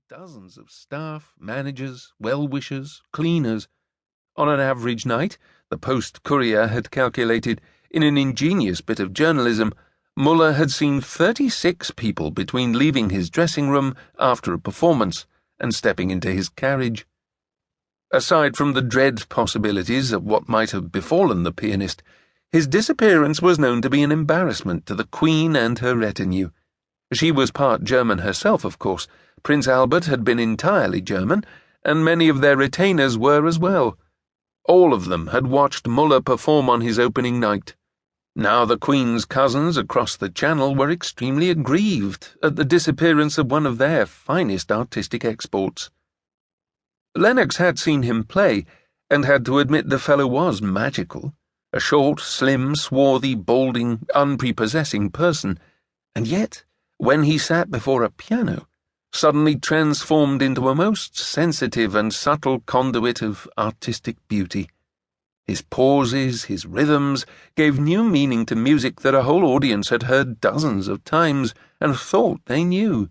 dozens of staff, managers, well-wishers, cleaners. On an average night, the Post-Courier had calculated, in an ingenious bit of journalism, Muller had seen 36 people between leaving his dressing room after a performance and stepping into his carriage. Aside from the dread possibilities of what might have befallen the pianist, his disappearance was known to be an embarrassment to the Queen and her retinue. She was part German herself, of course. Prince Albert had been entirely German, and many of their retainers were as well. All of them had watched Muller perform on his opening night. Now the Queen's cousins across the Channel were extremely aggrieved at the disappearance of one of their finest artistic exports. Lennox had seen him play, and had to admit the fellow was magical, a short, slim, swarthy, balding, unprepossessing person, and yet, when he sat before a piano, suddenly transformed into a most sensitive and subtle conduit of artistic beauty. His pauses, his rhythms, gave new meaning to music that a whole audience had heard dozens of times and thought they knew.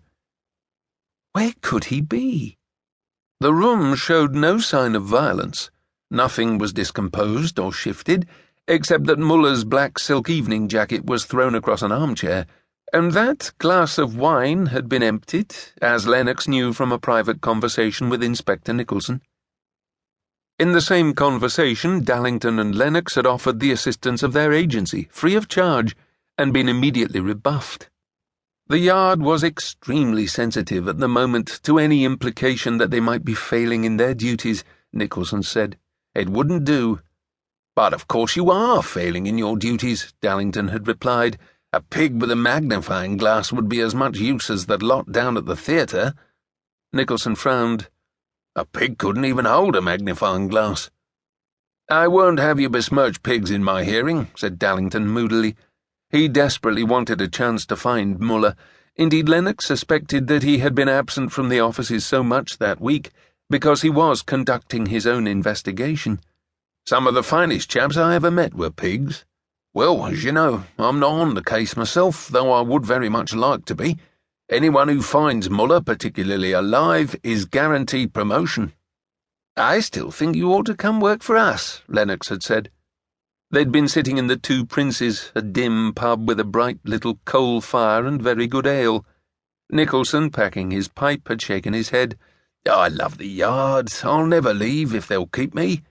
Where could he be? The room showed no sign of violence. Nothing was discomposed or shifted, except that Muller's black silk evening jacket was thrown across an armchair, and that glass of wine had been emptied, as Lennox knew from a private conversation with Inspector Nicholson. In the same conversation, Dallington and Lennox had offered the assistance of their agency, free of charge, and been immediately rebuffed. The Yard was extremely sensitive at the moment to any implication that they might be failing in their duties, Nicholson said. It wouldn't do. But of course you are failing in your duties, Dallington had replied. A pig with a magnifying glass would be as much use as the lot down at the theatre. Nicholson frowned. A pig couldn't even hold a magnifying glass. I won't have you besmirch pigs in my hearing, said Dallington moodily. He desperately wanted a chance to find Muller. Indeed, Lennox suspected that he had been absent from the offices so much that week because he was conducting his own investigation. Some of the finest chaps I ever met were pigs. Well, as you know, I'm not on the case myself, though I would very much like to be. Anyone who finds Muller particularly alive is guaranteed promotion. I still think you ought to come work for us, Lennox had said. They'd been sitting in the Two Princes, a dim pub with a bright little coal fire and very good ale. Nicholson, packing his pipe, had shaken his head. I love the Yard. I'll never leave if they'll keep me.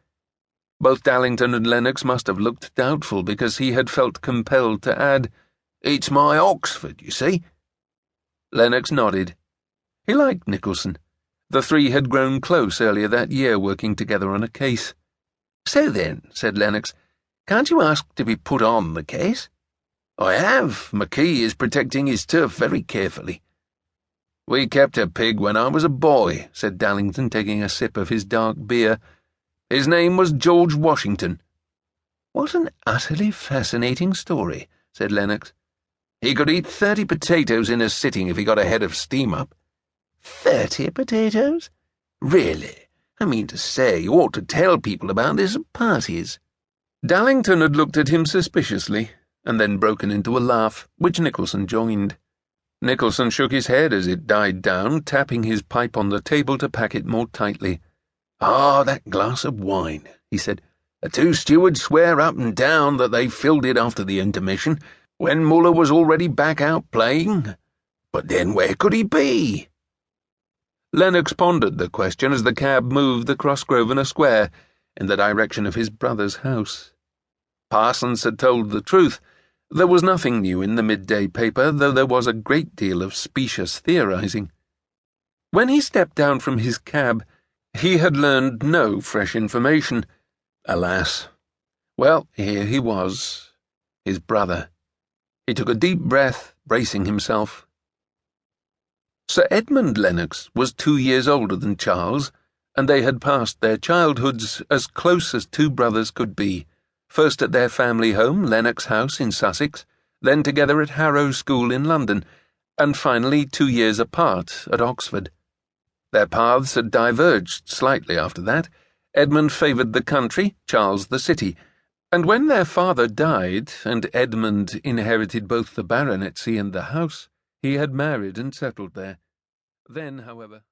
Both Dallington and Lennox must have looked doubtful because he had felt compelled to add, It's my Oxford, you see. Lennox nodded. He liked Nicholson. The three had grown close earlier that year working together on a case. So then, said Lennox, can't you ask to be put on the case? I have. McKee is protecting his turf very carefully. We kept a pig when I was a boy, said Dallington, taking a sip of his dark beer. His name was George Washington. What an utterly fascinating story, said Lennox. He could eat 30 potatoes in a sitting if he got a head of steam up. 30 potatoes? Really? I mean to say, you ought to tell people about this at parties. Dallington had looked at him suspiciously, and then broken into a laugh, which Nicholson joined. Nicholson shook his head as it died down, tapping his pipe on the table to pack it more tightly. That glass of wine, he said. The two stewards swear up and down that they filled it after the intermission, when Muller was already back out playing. But then where could he be? Lennox pondered the question as the cab moved across Grosvenor Square in the direction of his brother's house. Parsons had told the truth. There was nothing new in the midday paper, though there was a great deal of specious theorizing. When he stepped down from his cab, he had learned no fresh information. Alas. Well, here he was, his brother. He took a deep breath, bracing himself. Sir Edmund Lennox was 2 years older than Charles, and they had passed their childhoods as close as two brothers could be, first at their family home, Lennox House in Sussex, then together at Harrow School in London, and finally 2 years apart at Oxford. Their paths had diverged slightly after that. Edmund favoured the country, Charles the city, and when their father died and Edmund inherited both the baronetcy and the house, he had married and settled there. Then, however...